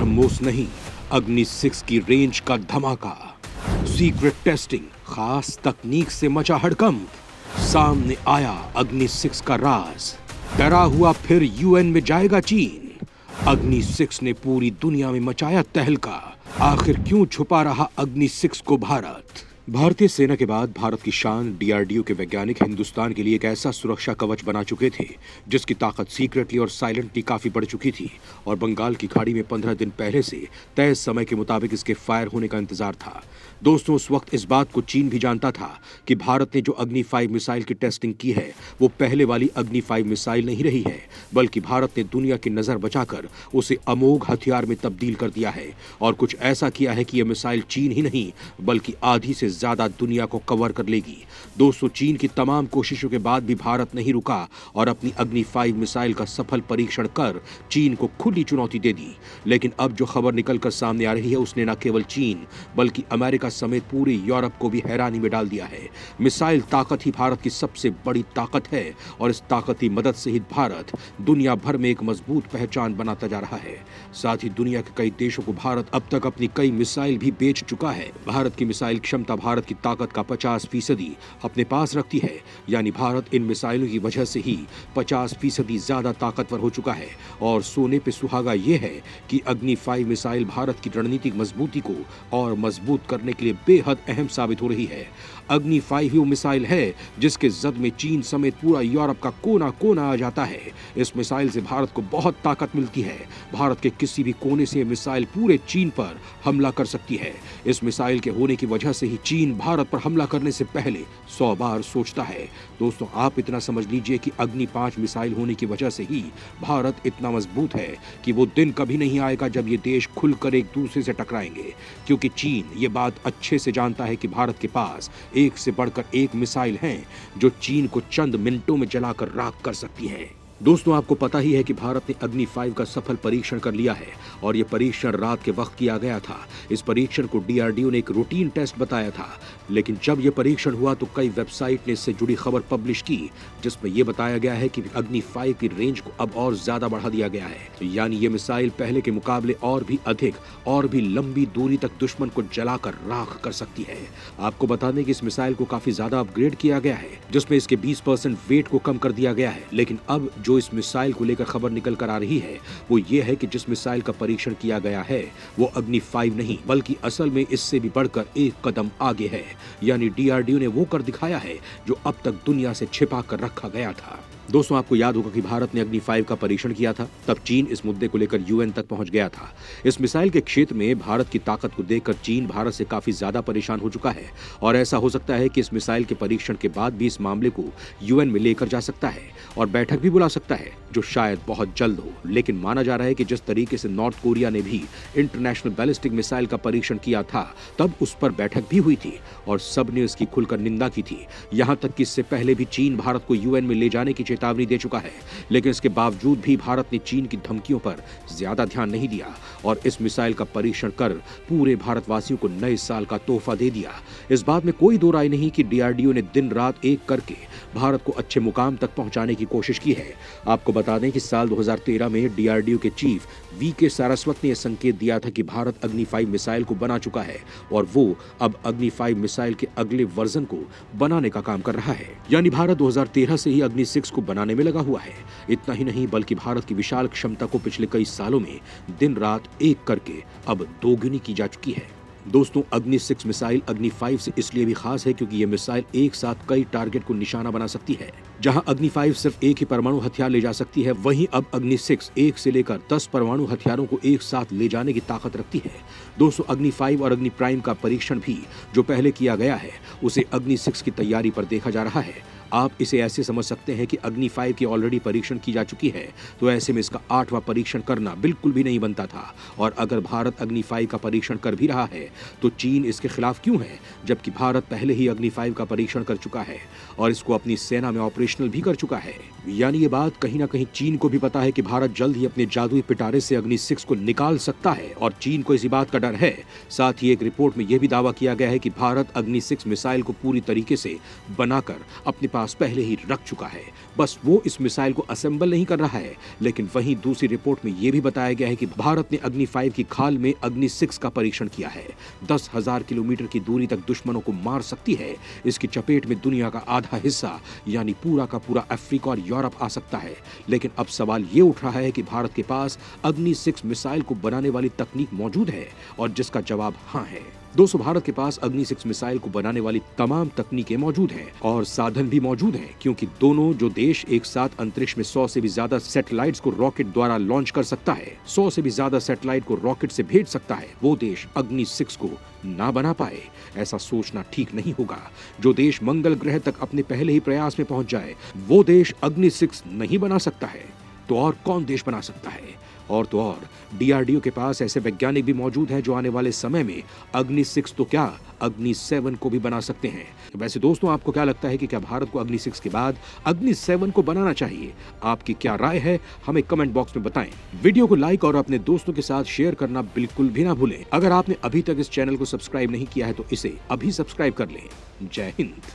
ब्रह्मोस नहीं, अग्नि 6 की रेंज का धमाका। सीक्रेट टेस्टिंग, खास तकनीक से मचा हड़कंप। सामने आया अग्नि 6 का राज। डरा हुआ फिर यूएन में जाएगा चीन। अग्नि 6 ने पूरी दुनिया में मचाया तहलका। आखिर क्यों छुपा रहा अग्नि 6 को भारत? भारतीय सेना के बाद भारत की शान डीआरडीओ के वैज्ञानिक हिंदुस्तान के लिए एक ऐसा सुरक्षा कवच बना चुके थे जिसकी ताकत सीक्रेटली और साइलेंटली काफी बढ़ चुकी थी और बंगाल की खाड़ी में 15 दिन पहले से तय समय के मुताबिक इसके फायर होने का इंतजार था। दोस्तों, उस वक्त इस बात को चीन भी जानता था कि भारत ने जो अग्नि 5 मिसाइल की टेस्टिंग की है वो पहले वाली अग्नि 5 मिसाइल नहीं रही है, बल्कि भारत ने दुनिया की नजर बचाकर उसे अमोघ हथियार में तब्दील कर दिया है और कुछ ऐसा किया है कि यह मिसाइल चीन ही नहीं बल्कि आधी से ज्यादा दुनिया को कवर कर लेगी। दोस्तों, चीन की तमाम कोशिशों के बाद भी भारत नहीं रुका और अपनी अग्नि 5 मिसाइल का सफल परीक्षण कर चीन को खुली चुनौती दे दी। लेकिन अब जो खबर निकलकर सामने आ रही है उसने न केवल चीन बल्कि अमेरिका समेत पूरे यूरोप को भी हैरानी में डाल दिया है। मिसाइल ताकत ही भारत की सबसे बड़ी ताकत है और इस ताकत की मदद से ही भारत दुनिया भर में एक मजबूत पहचान बनाता जा रहा है। साथ ही दुनिया के कई देशों को भारत अब तक अपनी कई मिसाइल भी बेच चुका है। भारत की मिसाइल क्षमता भारत की ताकत का 50% अपने पास रखती है, यानी भारत इन मिसाइलों की वजह से ही 50% ज्यादा ताकतवर हो चुका है। और सोने पे सुहागा ये है कि अग्नि 5 मिसाइल भारत की रणनीतिक मजबूती को और मजबूत करने के लिए बेहद अहम साबित हो रही है। अग्नि 5 ही वो मिसाइल है जिसके जद में चीन समेत पूरा यूरोप का कोना कोना आ जाता है। इस मिसाइल से भारत को बहुत ताकत मिलती है। भारत के किसी भी कोने से मिसाइल पूरे चीन पर हमला कर सकती है। इस मिसाइल के होने की वजह से ही चीन भारत पर हमला करने से पहले 100 बार सोचता है। दोस्तों, आप इतना समझ लीजिए कि अग्नि 5 मिसाइल होने की वजह से ही भारत इतना मजबूत है कि वो दिन कभी नहीं आएगा जब ये देश खुलकर एक दूसरे से टकराएंगे, क्योंकि चीन ये बात अच्छे से जानता है कि भारत के पास एक से बढ़कर एक मिसाइल हैं जो चीन को चंद मिनटों में जलाकर राख कर सकती हैं। दोस्तों, आपको पता ही है कि भारत ने अग्नि 5 का सफल परीक्षण कर लिया है और यह परीक्षण रात के वक्त किया गया था। इस परीक्षण को डीआरडीओ ने एक रूटीन टेस्ट बताया था, लेकिन जब यह परीक्षण हुआ तो कई वेबसाइट ने इससे जुड़ी खबर पब्लिश की जिसमें यह बताया गया है कि अग्नि 5 की रेंज को अब और ज्यादा बढ़ा दिया गया है, यानी ये मिसाइल पहले के मुकाबले और भी अधिक और भी लंबी दूरी तक दुश्मन को जलाकर राख कर सकती है। आपको बता दें कि इस मिसाइल को काफी ज्यादा अपग्रेड किया गया है जिसमें इसके 20% वेट को कम कर दिया गया है। लेकिन अब जो इस मिसाइल को लेकर खबर निकल कर आ रही है वो ये है कि जिस मिसाइल का परीक्षण किया गया है वो अग्नि 5 नहीं बल्कि असल में इससे भी बढ़कर एक कदम आगे है, यानी डीआरडीओ ने वो कर दिखाया है जो अब तक दुनिया से छिपा कर रखा गया था। दोस्तों, आपको याद होगा कि भारत ने अग्नि 5 का परीक्षण किया था, तब चीन इस मुद्दे को लेकर यूएन तक पहुंच गया था। इस मिसाइल के क्षेत्र में भारत की ताकत को देखकर चीन भारत से काफी ज्यादा परेशान हो चुका है और ऐसा हो सकता है कि इस मिसाइल के परीक्षण के बाद भी इस मामले को यूएन में लेकर जा सकता है और बैठक भी बुला सकता है, जो शायद बहुत जल्द हो। लेकिन माना जा रहा है कि जिस तरीके से नॉर्थ कोरिया ने भी इंटरनेशनल बैलिस्टिक मिसाइल का परीक्षण किया था तब उस पर बैठक भी हुई थी और सबने इसकी खुलकर निंदा की थी। यहां तक कि इससे पहले भी चीन भारत को यूएन में ले जाने की चेतावनी दे चुका है, लेकिन इसके बावजूद भी भारत ने चीन की धमकियों पर ज्यादा ध्यान नहीं दिया और इस मिसाइल का परीक्षण कर पूरे भारतवासियों को नए साल का तोहफा दे दिया। इस बात में कोई दो राय नहीं कि डीआरडीओ ने दिन रात एक करके भारत को अच्छे मुकाम तक पहुंचाने की कोशिश की है। आपको बता दें कि साल 2013 में डीआरडीओ के चीफ वीके सारस्वत ने यह संकेत दिया था कि भारत अग्नि 5 मिसाइल को बना चुका है और वो अब अग्नि 5 मिसाइल के अगले वर्जन को बनाने का काम कर रहा है, यानी भारत 2013 से ही अग्नि 6 को बनाने में लगा हुआ है। इतना ही नहीं बल्कि भारत की विशाल क्षमता को पिछले कई सालों में दिन रात एक करके अब दोगुनी की जा चुकी है। दोस्तों, अग्नि 6 मिसाइल अग्नि 5 से इसलिए भी खास है क्योंकि यह मिसाइल एक साथ कई टारगेट को निशाना बना सकती है। जहां अग्नि 5 सिर्फ एक ही परमाणु हथियार ले जा सकती है, वहीं अब अग्नि 6 1 से लेकर 10 परमाणु हथियारों को एक साथ ले जाने की ताकत रखती है। दोस्तों, अग्नि 5 और अग्नि प्राइम का परीक्षण भी जो पहले किया गया है उसे अग्नि 6 की तैयारी पर देखा जा रहा है। आप इसे ऐसे समझ सकते हैं कि अग्नि 5 की ऑलरेडी परीक्षण की जा चुकी है, तो ऐसे में इसका 8वां परीक्षण करना बिल्कुल भी नहीं बनता था। और अगर भारत अग्नि 5 का परीक्षण कर भी रहा है तो चीन इसके खिलाफ क्यों है, जबकि भारत पहले ही अग्नि 5 का परीक्षण कर चुका है और इसको अपनी सेना में ऑपरेशनल भी कर चुका है। यानी ये बात कहीं ना कहीं चीन को भी पता है कि भारत जल्द ही अपने जादुई पिटारे से अग्नि 6 को निकाल सकता है और चीन को इसी बात का डर है। साथ ही एक रिपोर्ट में यह भी दावा किया गया है कि भारत अग्नि 6 मिसाइल को पूरी तरीके से बनाकर अपने पास पहले ही रख चुका है, बस वो इस मिसाइल को असेंबल नहीं कर रहा है। लेकिन वहीं दूसरी रिपोर्ट में यह भी बताया गया है कि भारत ने अग्नि 5 की खाल में अग्नि 6 का परीक्षण किया है। 10,000 किलोमीटर की दूरी तक दुश्मनों को मार सकती है। इसकी चपेट में दुनिया का आधा हिस्सा यानी पूरा का पूरा अफ्रीका और यूरोप आ सकता है। लेकिन अब सवाल ये उठ रहा है कि भारत के पास अग्नि 6 मिसाइल को बनाने वाली तकनीक मौजूद है, और जिसका जवाब हाँ है। दोस्तों, भारत के पास अग्नि 6 मिसाइल को बनाने वाली तमाम तकनीकें मौजूद हैं और साधन भी मौजूद हैं, क्योंकि दोनों जो देश एक साथ अंतरिक्ष में 100 से भी ज्यादा सैटेलाइट्स को रॉकेट द्वारा लॉन्च कर सकता है, 100 से भी ज्यादा सैटेलाइट को रॉकेट से भेज सकता है, वो देश अग्नि 6 को ना बना पाए, ऐसा सोचना ठीक नहीं होगा। जो देश मंगल ग्रह तक अपने पहले ही प्रयास में पहुंच जाए, वो देश अग्नि 6 नहीं बना सकता है, तो और कौन देश बना सकता है? और तो और DRDO के पास ऐसे वैज्ञानिक भी मौजूद हैं जो आने वाले समय में अग्नि 6 तो क्या, अग्नि 7 को भी बना सकते हैं। वैसे दोस्तों, आपको क्या लगता है कि क्या भारत को अग्नि 6 के बाद अग्नि 7 को बनाना चाहिए? आपकी क्या राय है, हमें कमेंट बॉक्स में बताएं। वीडियो को लाइक और अपने दोस्तों के साथ शेयर करना बिल्कुल भी ना भूलें। अगर आपने अभी तक इस चैनल को सब्सक्राइब नहीं किया है तो इसे अभी सब्सक्राइब कर लें। जय हिंद।